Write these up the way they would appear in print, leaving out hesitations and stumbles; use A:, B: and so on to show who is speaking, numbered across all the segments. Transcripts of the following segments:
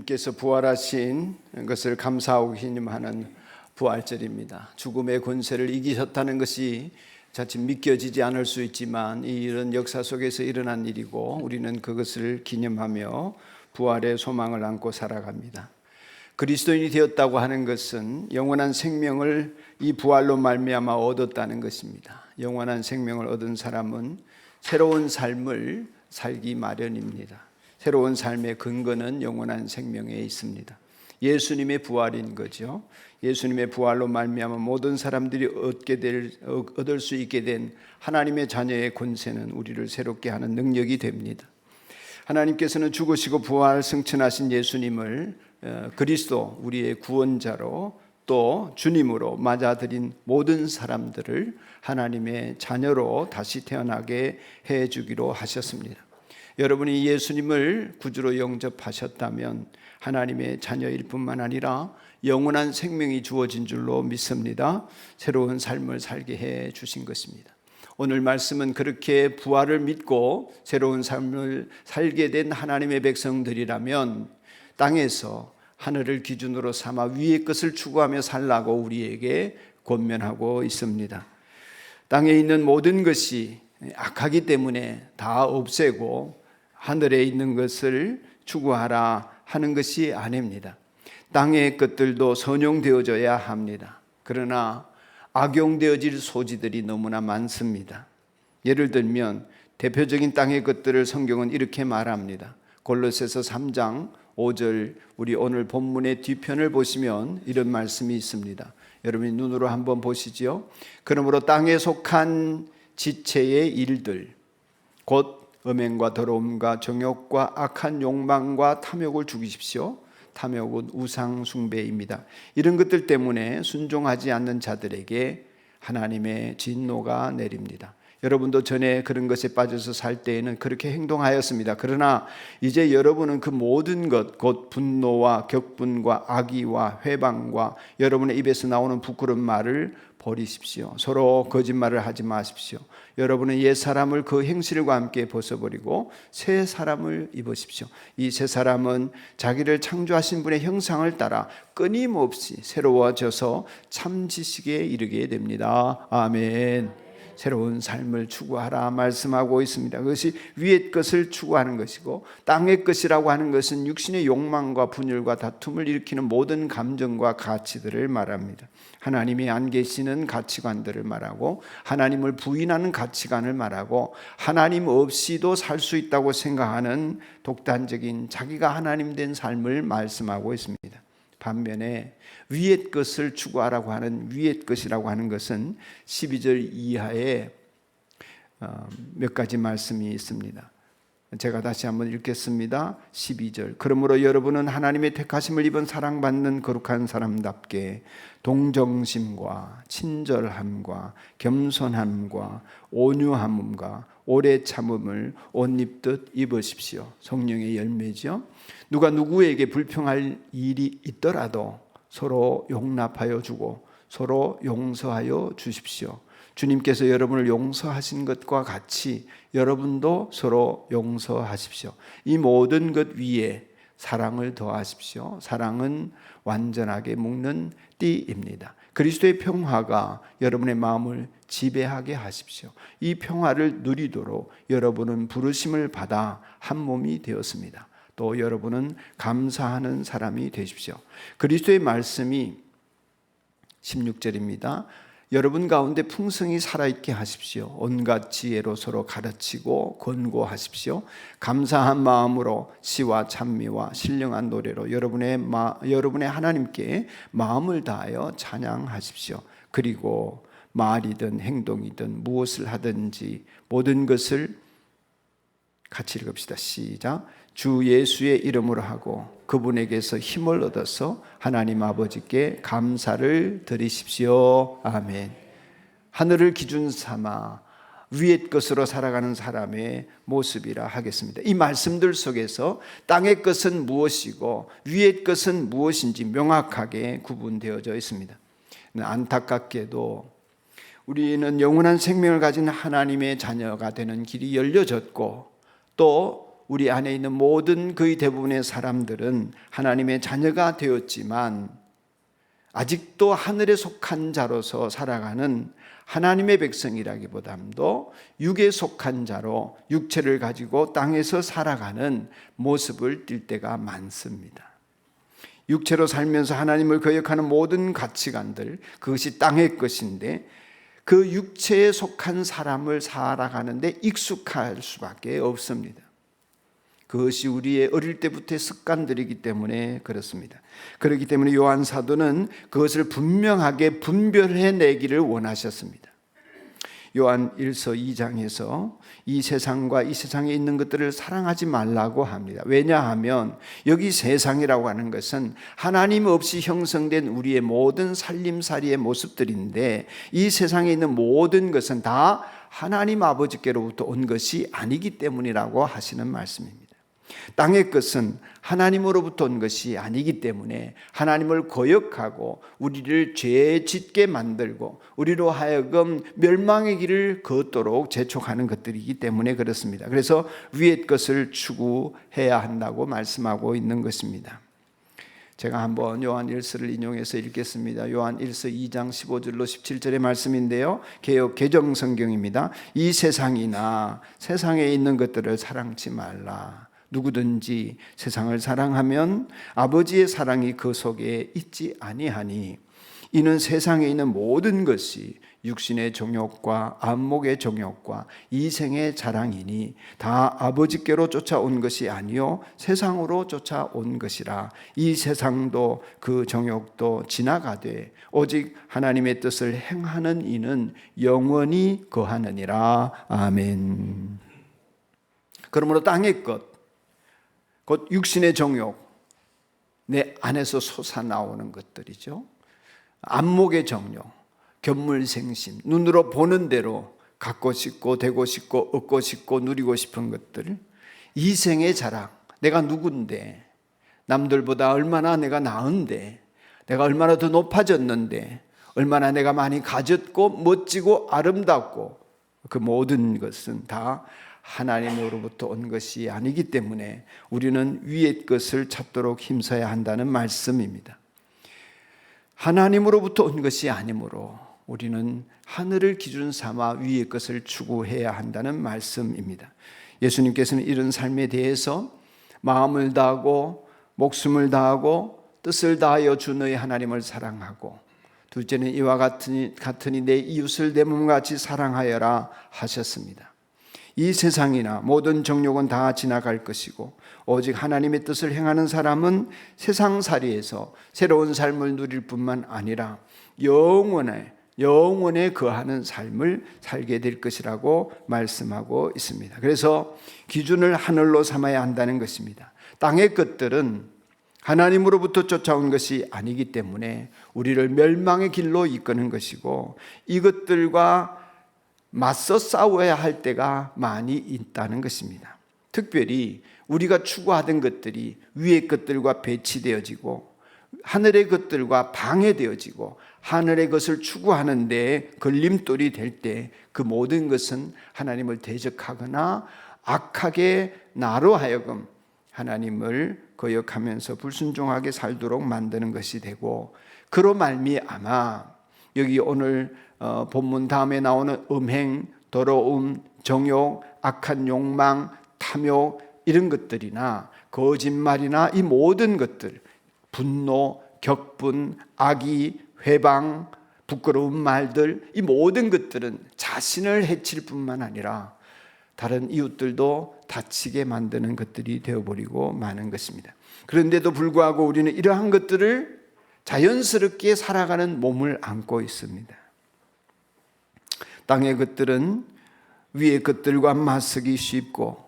A: 주님께서 부활하신 것을 감사하고 기념하는 부활절입니다. 죽음의 권세를 이기셨다는 것이 자칫 믿겨지지 않을 수 있지만 이런 역사 속에서 일어난 일이고 우리는 그것을 기념하며 부활의 소망을 안고 살아갑니다. 그리스도인이 되었다고 하는 것은 영원한 생명을 이 부활로 말미암아 얻었다는 것입니다. 영원한 생명을 얻은 사람은 새로운 삶을 살기 마련입니다. 새로운 삶의 근거는 영원한 생명에 있습니다. 예수님의 부활인 거죠. 예수님의 부활로 말미암아 모든 사람들이 얻을 수 있게 된 하나님의 자녀의 권세는 우리를 새롭게 하는 능력이 됩니다. 하나님께서는 죽으시고 부활 승천하신 예수님을 그리스도 우리의 구원자로 또 주님으로 맞아들인 모든 사람들을 하나님의 자녀로 다시 태어나게 해주기로 하셨습니다. 여러분이 예수님을 구주로 영접하셨다면 하나님의 자녀일 뿐만 아니라 영원한 생명이 주어진 줄로 믿습니다. 새로운 삶을 살게 해 주신 것입니다. 오늘 말씀은 그렇게 부활을 믿고 새로운 삶을 살게 된 하나님의 백성들이라면 땅에서 하늘을 기준으로 삼아 위의 것을 추구하며 살라고 우리에게 권면하고 있습니다. 땅에 있는 모든 것이 악하기 때문에 다 없애고 하늘에 있는 것을 추구하라 하는 것이 아닙니다. 땅의 것들도 선용되어져야 합니다. 그러나 악용되어질 소지들이 너무나 많습니다. 예를 들면 대표적인 땅의 것들을 성경은 이렇게 말합니다. 골로새서 3장 5절 우리 오늘 본문의 뒤편을 보시면 이런 말씀이 있습니다. 여러분이 눈으로 한번 보시죠. 그러므로 땅에 속한 지체의 일들 곧 음행과 더러움과 정욕과 악한 욕망과 탐욕을 죽이십시오. 탐욕은 우상 숭배입니다. 이런 것들 때문에 순종하지 않는 자들에게 하나님의 진노가 내립니다. 여러분도 전에 그런 것에 빠져서 살 때에는 그렇게 행동하였습니다. 그러나 이제 여러분은 그 모든 것, 곧 분노와 격분과 악의와 회방과 여러분의 입에서 나오는 부끄러운 말을 버리십시오. 서로 거짓말을 하지 마십시오. 여러분은 옛 사람을 그 행실과 함께 벗어버리고 새 사람을 입으십시오. 이 새 사람은 자기를 창조하신 분의 형상을 따라 끊임없이 새로워져서 참 지식에 이르게 됩니다. 아멘. 새로운 삶을 추구하라 말씀하고 있습니다. 그것이 위의 것을 추구하는 것이고 땅의 것이라고 하는 것은 육신의 욕망과 분열과 다툼을 일으키는 모든 감정과 가치들을 말합니다. 하나님이 안 계시는 가치관들을 말하고 하나님을 부인하는 가치관을 말하고 하나님 없이도 살 수 있다고 생각하는 독단적인 자기가 하나님 된 삶을 말씀하고 있습니다. 반면에 위의 것을 추구하라고 하는 위의 것이라고 하는 것은 12절 이하에 몇 가지 말씀이 있습니다. 제가 다시 한번 읽겠습니다. 12절 그러므로 여러분은 하나님의 택하심을 입은 사랑받는 거룩한 사람답게 동정심과 친절함과 겸손함과 온유함과 오래 참음을 옷 입듯 입으십시오. 성령의 열매죠. 누가 누구에게 불평할 일이 있더라도 서로 용납하여 주고 서로 용서하여 주십시오. 주님께서 여러분을 용서하신 것과 같이 여러분도 서로 용서하십시오. 이 모든 것 위에 사랑을 더하십시오. 사랑은 완전하게 묶는 띠입니다. 그리스도의 평화가 여러분의 마음을 지배하게 하십시오. 이 평화를 누리도록 여러분은 부르심을 받아 한 몸이 되었습니다. 또 여러분은 감사하는 사람이 되십시오. 그리스도의 말씀이 16절입니다. 여러분 가운데 풍성이 살아있게 하십시오. 온갖 지혜로 서로 가르치고 권고하십시오. 감사한 마음으로 시와 찬미와 신령한 노래로 여러분의 하나님께 마음을 다하여 찬양하십시오. 그리고 말이든 행동이든 무엇을 하든지 모든 것을 같이 읽읍시다. 시작. 주 예수의 이름으로 하고 그분에게서 힘을 얻어서 하나님 아버지께 감사를 드리십시오. 아멘. 하늘을 기준 삼아 위의 것으로 살아가는 사람의 모습이라 하겠습니다. 이 말씀들 속에서 땅의 것은 무엇이고 위의 것은 무엇인지 명확하게 구분되어져 있습니다. 안타깝게도 우리는 영원한 생명을 가진 하나님의 자녀가 되는 길이 열려졌고 또 우리 안에 있는 모든 거의 대부분의 사람들은 하나님의 자녀가 되었지만 아직도 하늘에 속한 자로서 살아가는 하나님의 백성이라기보다도 육에 속한 자로 육체를 가지고 땅에서 살아가는 모습을 띌 때가 많습니다. 육체로 살면서 하나님을 거역하는 모든 가치관들, 그것이 땅의 것인데 그 육체에 속한 사람을 살아가는데 익숙할 수밖에 없습니다. 그것이 우리의 어릴 때부터의 습관들이기 때문에 그렇습니다. 그렇기 때문에 요한 사도는 그것을 분명하게 분별해내기를 원하셨습니다. 요한 1서 2장에서 이 세상과 이 세상에 있는 것들을 사랑하지 말라고 합니다. 왜냐하면 여기 세상이라고 하는 것은 하나님 없이 형성된 우리의 모든 살림살이의 모습들인데 이 세상에 있는 모든 것은 다 하나님 아버지께로부터 온 것이 아니기 때문이라고 하시는 말씀입니다. 땅의 것은 하나님으로부터 온 것이 아니기 때문에 하나님을 거역하고 우리를 죄에 짓게 만들고 우리로 하여금 멸망의 길을 걷도록 재촉하는 것들이기 때문에 그렇습니다. 그래서 위의 것을 추구해야 한다고 말씀하고 있는 것입니다. 제가 한번 요한 1서를 인용해서 읽겠습니다. 요한 1서 2장 15절로 17절의 말씀인데요, 개역 개정 성경입니다. 이 세상이나 세상에 있는 것들을 사랑치 말라. 누구든지 세상을 사랑하면 아버지의 사랑이 그 속에 있지 아니하니 이는 세상에 있는 모든 것이 육신의 정욕과 안목의 정욕과 이생의 자랑이니 다 아버지께로 쫓아온 것이 아니요 세상으로 쫓아온 것이라. 이 세상도 그 정욕도 지나가되 오직 하나님의 뜻을 행하는 이는 영원히 거하느니라. 아멘. 그러므로 땅의 것, 곧 육신의 정욕, 내 안에서 솟아나오는 것들이죠. 안목의 정욕, 견물생심, 눈으로 보는 대로 갖고 싶고 되고 싶고 얻고 싶고 누리고 싶은 것들, 이생의 자랑, 내가 누군데, 남들보다 얼마나 내가 나은데, 내가 얼마나 더 높아졌는데, 얼마나 내가 많이 가졌고 멋지고 아름답고, 그 모든 것은 다 하나님으로부터 온 것이 아니기 때문에 우리는 위의 것을 찾도록 힘써야 한다는 말씀입니다. 하나님으로부터 온 것이 아니므로 우리는 하늘을 기준 삼아 위의 것을 추구해야 한다는 말씀입니다. 예수님께서는 이런 삶에 대해서 마음을 다하고 목숨을 다하고 뜻을 다하여 주 너희 하나님을 사랑하고 둘째는 이와 같으니 내 이웃을 내 몸같이 사랑하여라 하셨습니다. 이 세상이나 모든 정욕은 다 지나갈 것이고 오직 하나님의 뜻을 행하는 사람은 세상살이에서 새로운 삶을 누릴 뿐만 아니라 영원에 거하는 삶을 살게 될 것이라고 말씀하고 있습니다. 그래서 기준을 하늘로 삼아야 한다는 것입니다. 땅의 것들은 하나님으로부터 쫓아온 것이 아니기 때문에 우리를 멸망의 길로 이끄는 것이고 이것들과 맞서 싸워야 할 때가 많이 있다는 것입니다. 특별히 우리가 추구하던 것들이 위의 것들과 배치되어지고 하늘의 것들과 방해되어지고 하늘의 것을 추구하는 데 걸림돌이 될 때 그 모든 것은 하나님을 대적하거나 악하게 나로 하여금 하나님을 거역하면서 불순종하게 살도록 만드는 것이 되고 그로 말미암아 여기 오늘 본문 다음에 나오는 음행, 더러움, 정욕, 악한 욕망, 탐욕 이런 것들이나 거짓말이나 이 모든 것들, 분노, 격분, 악의, 회방, 부끄러운 말들 이 모든 것들은 자신을 해칠 뿐만 아니라 다른 이웃들도 다치게 만드는 것들이 되어버리고 마는 것입니다. 그런데도 불구하고 우리는 이러한 것들을 자연스럽게 살아가는 몸을 안고 있습니다. 땅의 것들은 위의 것들과 맞서기 쉽고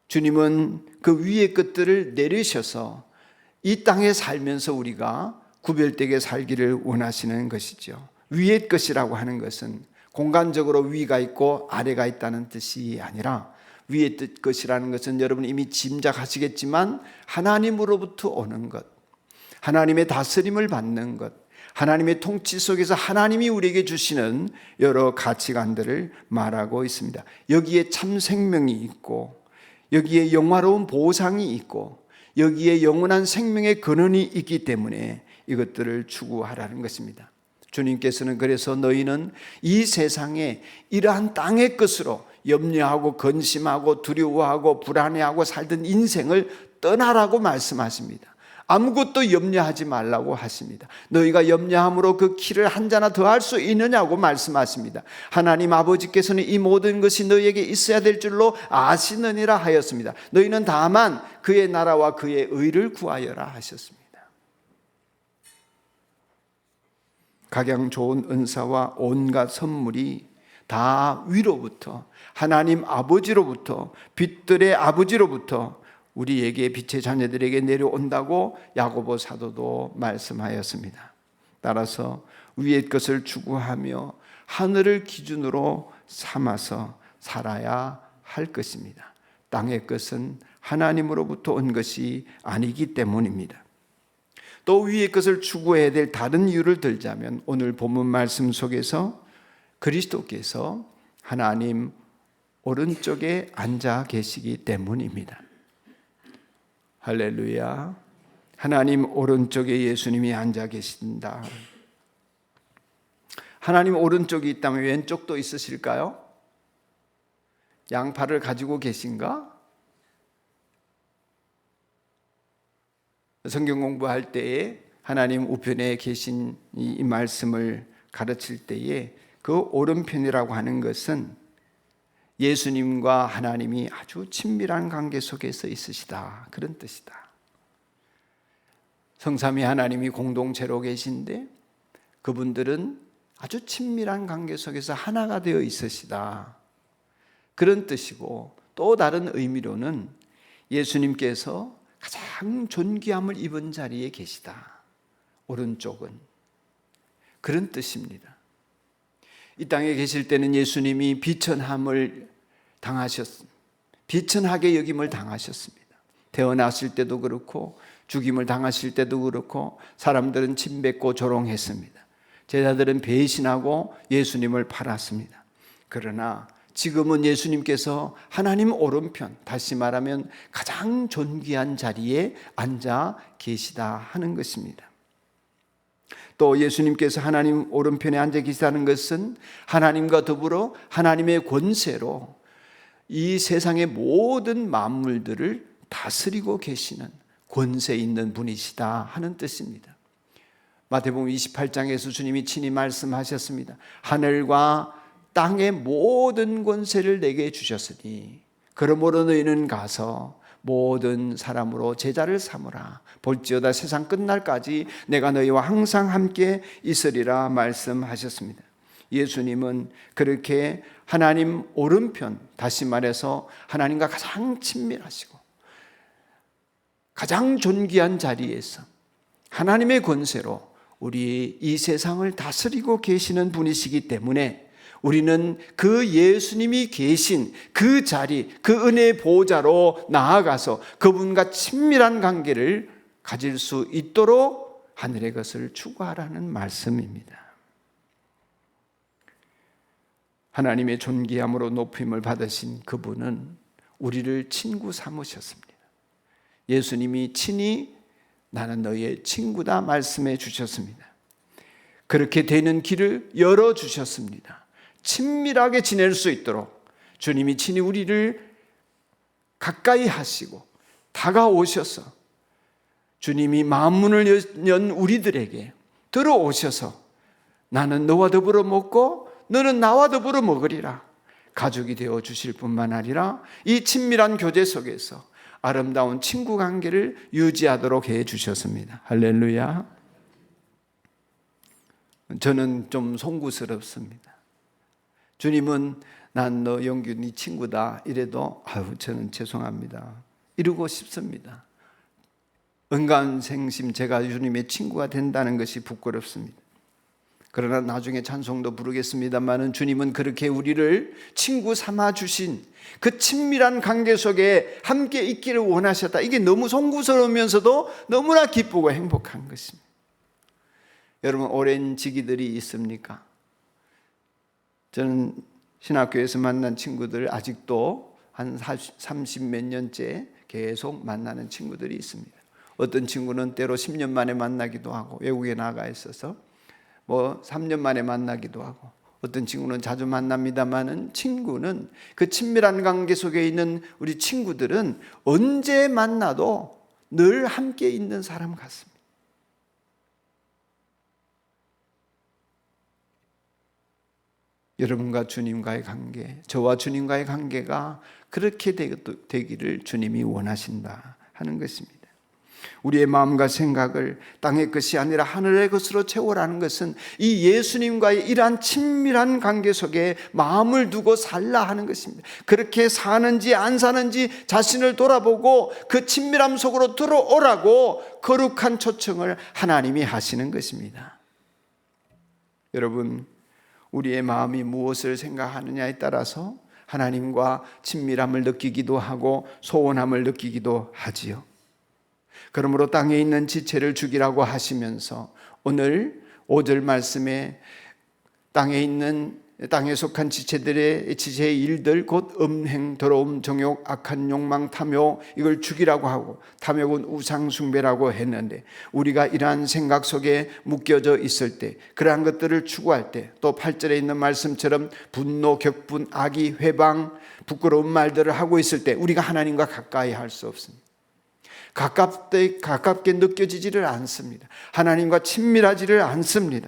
A: 주님은 그 위의 것들을 내리셔서 이 땅에 살면서 우리가 구별되게 살기를 원하시는 것이죠. 위의 것이라고 하는 것은 공간적으로 위가 있고 아래가 있다는 뜻이 아니라 위의 것이라는 것은 여러분 이미 짐작하시겠지만 하나님으로부터 오는 것, 하나님의 다스림을 받는 것, 하나님의 통치 속에서 하나님이 우리에게 주시는 여러 가치관들을 말하고 있습니다. 여기에 참 생명이 있고 여기에 영화로운 보상이 있고 여기에 영원한 생명의 근원이 있기 때문에 이것들을 추구하라는 것입니다. 주님께서는 그래서 너희는 이 세상에 이러한 땅의 것으로 염려하고 근심하고 두려워하고 불안해하고 살던 인생을 떠나라고 말씀하십니다. 아무것도 염려하지 말라고 하십니다. 너희가 염려함으로 그 키를 한 자나 더할 수 있느냐고 말씀하십니다. 하나님 아버지께서는 이 모든 것이 너희에게 있어야 될 줄로 아시느니라 하였습니다. 너희는 다만 그의 나라와 그의 의를 구하여라 하셨습니다. 각양 좋은 은사와 온갖 선물이 다 위로부터 하나님 아버지로부터 빛들의 아버지로부터 우리에게 빛의 자녀들에게 내려온다고 야고보 사도도 말씀하였습니다. 따라서 위의 것을 추구하며 하늘을 기준으로 삼아서 살아야 할 것입니다. 땅의 것은 하나님으로부터 온 것이 아니기 때문입니다. 또 위의 것을 추구해야 될 다른 이유를 들자면 오늘 본문 말씀 속에서 그리스도께서 하나님 오른쪽에 앉아 계시기 때문입니다. 할렐루야. 하나님 오른쪽에 예수님이 앉아 계신다. 하나님 오른쪽이 있다면 왼쪽도 있으실까요? 양팔을 가지고 계신가? 성경 공부할 때에 하나님 우편에 계신 이 말씀을 가르칠 때에 그 오른편이라고 하는 것은 예수님과 하나님이 아주 친밀한 관계 속에서 있으시다, 그런 뜻이다. 성삼위 하나님이 공동체로 계신데 그분들은 아주 친밀한 관계 속에서 하나가 되어 있으시다, 그런 뜻이고, 또 다른 의미로는 예수님께서 가장 존귀함을 입은 자리에 계시다, 오른쪽은, 그런 뜻입니다. 이 땅에 계실 때는 예수님이 비천함을 당하셨습니다. 비천하게 여김을 당하셨습니다. 태어났을 때도 그렇고 죽임을 당하실 때도 그렇고 사람들은 침뱉고 조롱했습니다. 제자들은 배신하고 예수님을 팔았습니다. 그러나 지금은 예수님께서 하나님 오른편, 다시 말하면 가장 존귀한 자리에 앉아 계시다 하는 것입니다. 또 예수님께서 하나님 오른편에 앉아 계시다는 것은 하나님과 더불어 하나님의 권세로 이 세상의 모든 만물들을 다스리고 계시는 권세 있는 분이시다 하는 뜻입니다. 마태복음 28장에서 주님이 친히 말씀하셨습니다. 하늘과 땅의 모든 권세를 내게 주셨으니 그러므로 너희는 가서 모든 사람으로 제자를 삼으라. 볼지어다 세상 끝날까지 내가 너희와 항상 함께 있으리라 말씀하셨습니다. 예수님은 그렇게 하나님 오른편, 다시 말해서 하나님과 가장 친밀하시고 가장 존귀한 자리에서 하나님의 권세로 우리 이 세상을 다스리고 계시는 분이시기 때문에 우리는 그 예수님이 계신 그 자리, 그 은혜의 보좌로 나아가서 그분과 친밀한 관계를 가질 수 있도록 하늘의 것을 추구하라는 말씀입니다. 하나님의 존귀함으로 높임을 받으신 그분은 우리를 친구 삼으셨습니다. 예수님이 친히 나는 너희의 친구다 말씀해 주셨습니다. 그렇게 되는 길을 열어주셨습니다. 친밀하게 지낼 수 있도록 주님이 친히 우리를 가까이 하시고 다가오셔서 주님이 마음문을 연 우리들에게 들어오셔서 나는 너와 더불어 먹고 너는 나와 더불어 먹으리라 가족이 되어 주실 뿐만 아니라 이 친밀한 교제 속에서 아름다운 친구 관계를 유지하도록 해 주셨습니다. 할렐루야. 저는 좀 송구스럽습니다. 주님은 난 너 영규 네 친구다 이래도 저는 죄송합니다 이러고 싶습니다. 은간생심 제가 주님의 친구가 된다는 것이 부끄럽습니다. 그러나 나중에 찬송도 부르겠습니다만 주님은 그렇게 우리를 친구 삼아 주신 그 친밀한 관계 속에 함께 있기를 원하셨다. 이게 너무 송구스러우면서도 너무나 기쁘고 행복한 것입니다. 여러분 오랜 지기들이 있습니까? 저는 신학교에서 만난 친구들 아직도 한 30 몇 년째 계속 만나는 친구들이 있습니다. 어떤 친구는 때로 10년 만에 만나기도 하고 외국에 나가 있어서 3년 만에 만나기도 하고, 어떤 친구는 자주 만납니다만은 친구는, 그 친밀한 관계 속에 있는 우리 친구들은 언제 만나도 늘 함께 있는 사람 같습니다. 여러분과 주님과의 관계, 저와 주님과의 관계가 그렇게 되기를 주님이 원하신다 하는 것입니다. 우리의 마음과 생각을 땅의 것이 아니라 하늘의 것으로 채우라는 것은 이 예수님과의 이러한 친밀한 관계 속에 마음을 두고 살라 하는 것입니다. 그렇게 사는지 안 사는지 자신을 돌아보고 그 친밀함 속으로 들어오라고 거룩한 초청을 하나님이 하시는 것입니다. 여러분, 우리의 마음이 무엇을 생각하느냐에 따라서 하나님과 친밀함을 느끼기도 하고 소원함을 느끼기도 하지요. 그러므로 땅에 있는 지체를 죽이라고 하시면서 오늘 5절 말씀에 땅에 속한 지체의 일들, 곧 음행, 더러움, 정욕, 악한 욕망, 탐욕, 이걸 죽이라고 하고, 탐욕은 우상 숭배라고 했는데, 우리가 이러한 생각 속에 묶여져 있을 때, 그러한 것들을 추구할 때, 또 8절에 있는 말씀처럼 분노, 격분, 악의, 회방, 부끄러운 말들을 하고 있을 때 우리가 하나님과 가까이 할 수 없습니다. 가깝게 느껴지지를 않습니다. 하나님과 친밀하지를 않습니다.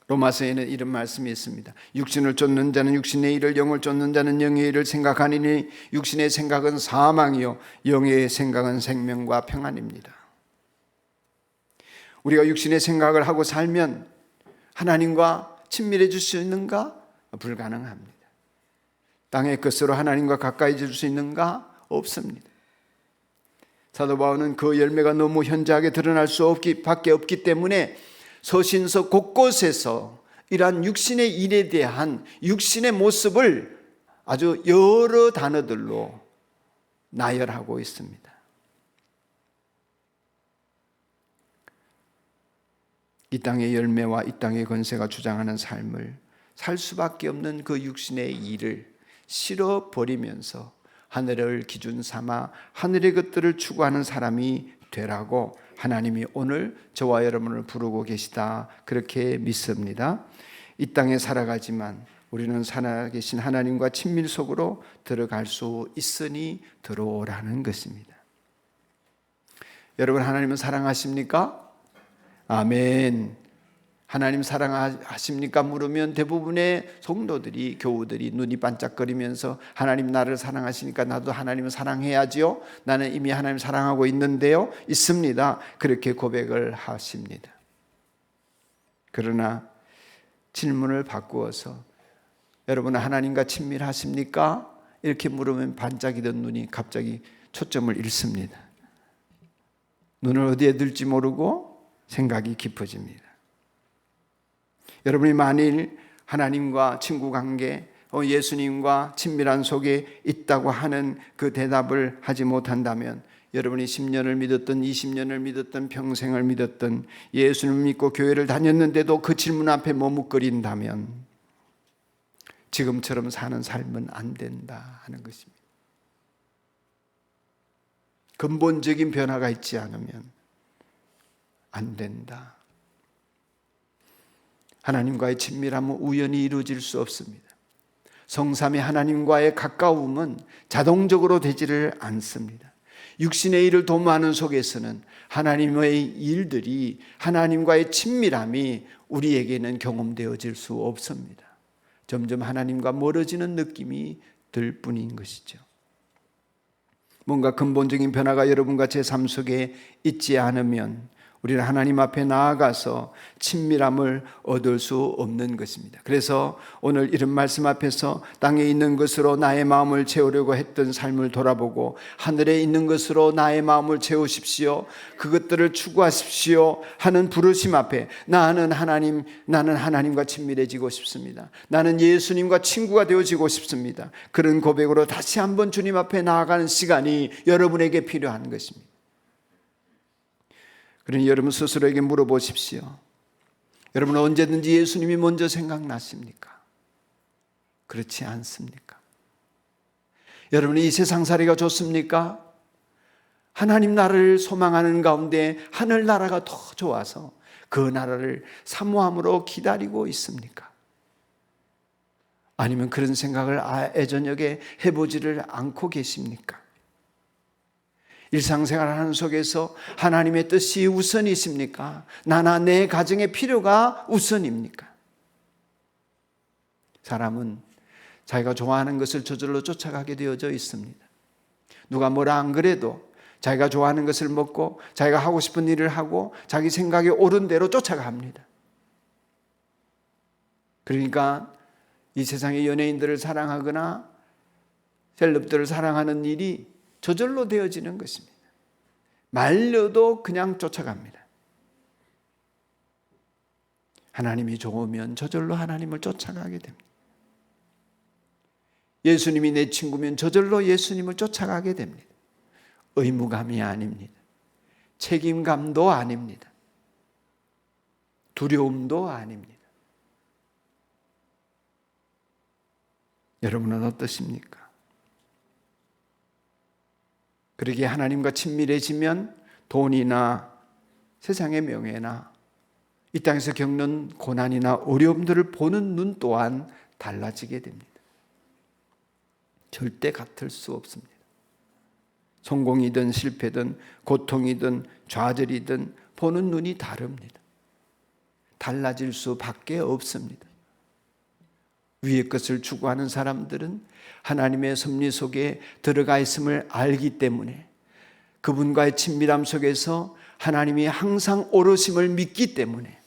A: 로마서에는 이런 말씀이 있습니다. 육신을 쫓는 자는 육신의 일을, 영을 쫓는 자는 영의 일을 생각하니니 육신의 생각은 사망이요 영의 생각은 생명과 평안입니다. 우리가 육신의 생각을 하고 살면 하나님과 친밀해질 수 있는가? 불가능합니다. 땅의 것으로 하나님과 가까이질 수 있는가? 없습니다. 사도 바울은 그 열매가 너무 현저하게 드러날 밖에 없기 때문에 서신서 곳곳에서 이러한 육신의 일에 대한 육신의 모습을 아주 여러 단어들로 나열하고 있습니다. 이 땅의 열매와 이 땅의 권세가 주장하는 삶을 살 수밖에 없는 그 육신의 일을 실어버리면서 하늘을 기준 삼아 하늘의 것들을 추구하는 사람이 되라고 하나님이 오늘 저와 여러분을 부르고 계시다, 그렇게 믿습니다. 이 땅에 살아가지만 우리는 살아계신 하나님과 친밀 속으로 들어갈 수 있으니 들어오라는 것입니다. 여러분, 하나님은 사랑하십니까? 아멘. 하나님 사랑하십니까? 물으면 대부분의 성도들이, 교우들이 눈이 반짝거리면서 하나님 나를 사랑하시니까 나도 하나님을 사랑해야지요. 나는 이미 하나님 사랑하고 있는데요. 있습니다. 그렇게 고백을 하십니다. 그러나 질문을 바꾸어서 여러분은 하나님과 친밀하십니까? 이렇게 물으면 반짝이던 눈이 갑자기 초점을 잃습니다. 눈을 어디에 둘지 모르고 생각이 깊어집니다. 여러분이 만일 하나님과 친구 관계, 예수님과 친밀한 속에 있다고 하는 그 대답을 하지 못한다면, 여러분이 10년을 믿었던, 20년을 믿었던, 평생을 믿었던, 예수님을 믿고 교회를 다녔는데도 그 질문 앞에 머뭇거린다면 지금처럼 사는 삶은 안 된다 하는 것입니다. 근본적인 변화가 있지 않으면 안 된다. 하나님과의 친밀함은 우연히 이루어질 수 없습니다. 성삼위 하나님과의 가까움은 자동적으로 되지를 않습니다. 육신의 일을 도모하는 속에서는 하나님의 일들이, 하나님과의 친밀함이 우리에게는 경험되어질 수 없습니다. 점점 하나님과 멀어지는 느낌이 들 뿐인 것이죠. 뭔가 근본적인 변화가 여러분과 제 삶 속에 있지 않으면 우리는 하나님 앞에 나아가서 친밀함을 얻을 수 없는 것입니다. 그래서 오늘 이런 말씀 앞에서 땅에 있는 것으로 나의 마음을 채우려고 했던 삶을 돌아보고 하늘에 있는 것으로 나의 마음을 채우십시오, 그것들을 추구하십시오 하는 부르심 앞에 나는 하나님과 친밀해지고 싶습니다. 나는 예수님과 친구가 되어지고 싶습니다. 그런 고백으로 다시 한번 주님 앞에 나아가는 시간이 여러분에게 필요한 것입니다. 그러니 여러분 스스로에게 물어보십시오. 여러분은 언제든지 예수님이 먼저 생각나십니까? 그렇지 않습니까? 여러분, 이 세상살이가 좋습니까? 하나님 나라를 소망하는 가운데 하늘나라가 더 좋아서 그 나라를 사모함으로 기다리고 있습니까? 아니면 그런 생각을 애저녁에 해보지를 않고 계십니까? 일상생활하는 속에서 하나님의 뜻이 우선이십니까? 나나 내 가정의 필요가 우선입니까? 사람은 자기가 좋아하는 것을 저절로 쫓아가게 되어져 있습니다. 누가 뭐라 안 그래도 자기가 좋아하는 것을 먹고 자기가 하고 싶은 일을 하고 자기 생각에 옳은 대로 쫓아갑니다. 그러니까 이 세상의 연예인들을 사랑하거나 셀럽들을 사랑하는 일이 저절로 되어지는 것입니다. 말려도 그냥 쫓아갑니다. 하나님이 좋으면 저절로 하나님을 쫓아가게 됩니다. 예수님이 내 친구면 저절로 예수님을 쫓아가게 됩니다. 의무감이 아닙니다. 책임감도 아닙니다. 두려움도 아닙니다. 여러분은 어떠십니까? 그러기에 하나님과 친밀해지면 돈이나 세상의 명예나 이 땅에서 겪는 고난이나 어려움들을 보는 눈 또한 달라지게 됩니다. 절대 같을 수 없습니다. 성공이든 실패든 고통이든 좌절이든 보는 눈이 다릅니다. 달라질 수밖에 없습니다. 위의 것을 추구하는 사람들은 하나님의 섭리 속에 들어가 있음을 알기 때문에 그분과의 친밀함 속에서 하나님이 항상 오르심을 믿기 때문에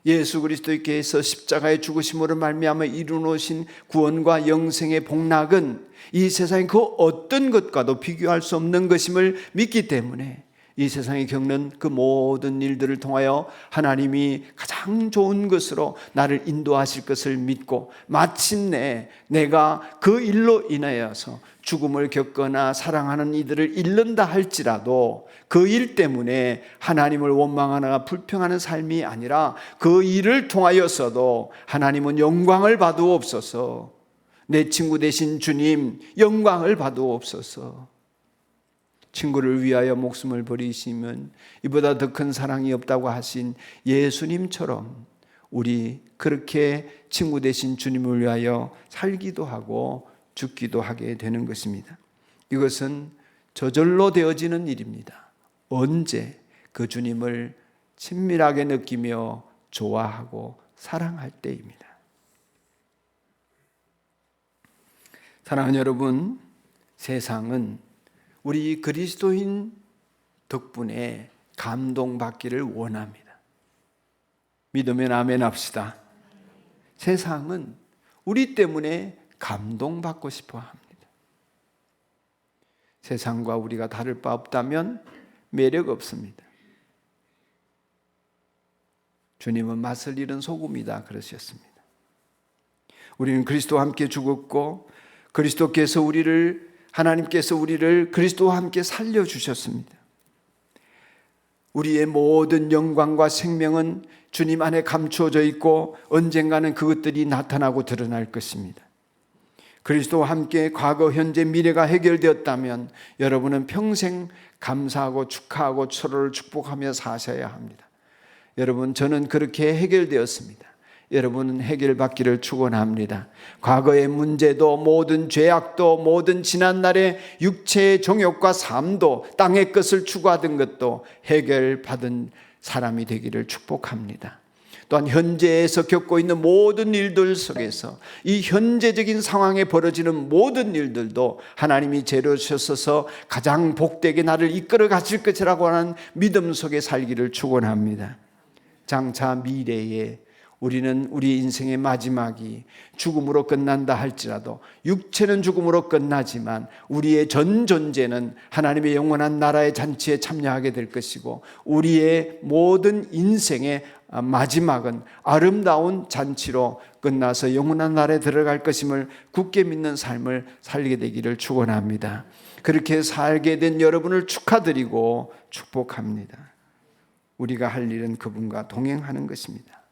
A: 예수 그리스도께서 십자가의 죽으심으로 말미암아 이루어진 구원과 영생의 복락은 이 세상의 그 어떤 것과도 비교할 수 없는 것임을 믿기 때문에 이 세상에 겪는 그 모든 일들을 통하여 하나님이 가장 좋은 것으로 나를 인도하실 것을 믿고 마침내 내가 그 일로 인하여서 죽음을 겪거나 사랑하는 이들을 잃는다 할지라도 그 일 때문에 하나님을 원망하거나 불평하는 삶이 아니라 그 일을 통하여서도 하나님은 영광을 받으옵소서, 내 친구 되신 주님 영광을 받으옵소서. 친구를 위하여 목숨을 버리시면 이보다 더 큰 사랑이 없다고 하신 예수님처럼 우리 그렇게 친구 되신 주님을 위하여 살기도 하고 죽기도 하게 되는 것입니다. 이것은 저절로 되어지는 일입니다. 언제 그 주님을 친밀하게 느끼며 좋아하고 사랑할 때입니다. 사랑하는 여러분, 세상은 우리 그리스도인 덕분에 감동받기를 원합니다. 믿으면 아멘 합시다. 세상은 우리 때문에 감동받고 싶어 합니다. 세상과 우리가 다를 바 없다면 매력 없습니다. 주님은 맛을 잃은 소금이다 그러셨습니다. 우리는 그리스도와 함께 죽었고 하나님께서 우리를 그리스도와 함께 살려주셨습니다. 우리의 모든 영광과 생명은 주님 안에 감추어져 있고 언젠가는 그것들이 나타나고 드러날 것입니다. 그리스도와 함께 과거, 현재, 미래가 해결되었다면 여러분은 평생 감사하고 축하하고 서로를 축복하며 사셔야 합니다. 여러분, 저는 그렇게 해결되었습니다. 여러분은 해결받기를 축원합니다. 과거의 문제도 모든 죄악도 모든 지난날의 육체의 정욕과 삶도 땅의 것을 추구하던 것도 해결받은 사람이 되기를 축복합니다. 또한 현재에서 겪고 있는 모든 일들 속에서 이 현재적인 상황에 벌어지는 모든 일들도 하나님이 재료셔서 가장 복되게 나를 이끌어 가실 것이라고 하는 믿음 속에 살기를 축원합니다. 장차 미래에 우리는 우리 인생의 마지막이 죽음으로 끝난다 할지라도 육체는 죽음으로 끝나지만 우리의 전 존재는 하나님의 영원한 나라의 잔치에 참여하게 될 것이고 우리의 모든 인생의 마지막은 아름다운 잔치로 끝나서 영원한 나라에 들어갈 것임을 굳게 믿는 삶을 살게 되기를 축원합니다. 그렇게 살게 된 여러분을 축하드리고 축복합니다. 우리가 할 일은 그분과 동행하는 것입니다.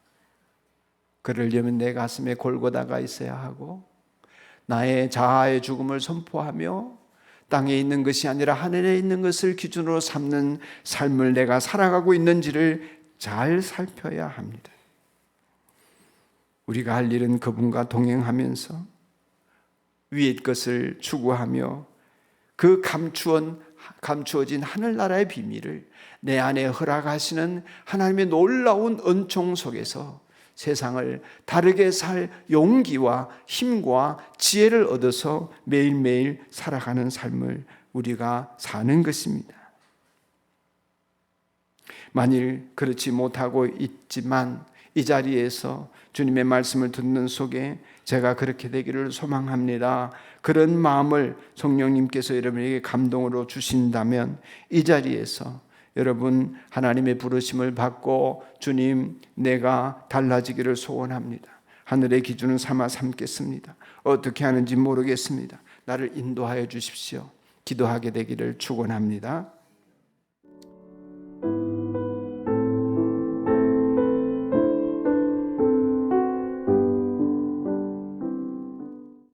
A: 그러려면 내 가슴에 골고다가 있어야 하고 나의 자아의 죽음을 선포하며 땅에 있는 것이 아니라 하늘에 있는 것을 기준으로 삼는 삶을 내가 살아가고 있는지를 잘 살펴야 합니다. 우리가 할 일은 그분과 동행하면서 위의 것을 추구하며 그 감추어진 하늘나라의 비밀을 내 안에 허락하시는 하나님의 놀라운 은총 속에서 세상을 다르게 살 용기와 힘과 지혜를 얻어서 매일매일 살아가는 삶을 우리가 사는 것입니다. 만일 그렇지 못하고 있지만 이 자리에서 주님의 말씀을 듣는 속에 제가 그렇게 되기를 소망합니다. 그런 마음을 성령님께서 여러분에게 감동으로 주신다면 이 자리에서 여러분 하나님의 부르심을 받고 주님 내가 달라지기를 소원합니다. 하늘의 기준은 삼아 삼겠습니다. 어떻게 하는지 모르겠습니다. 나를 인도하여 주십시오. 기도하게 되기를 축원합니다.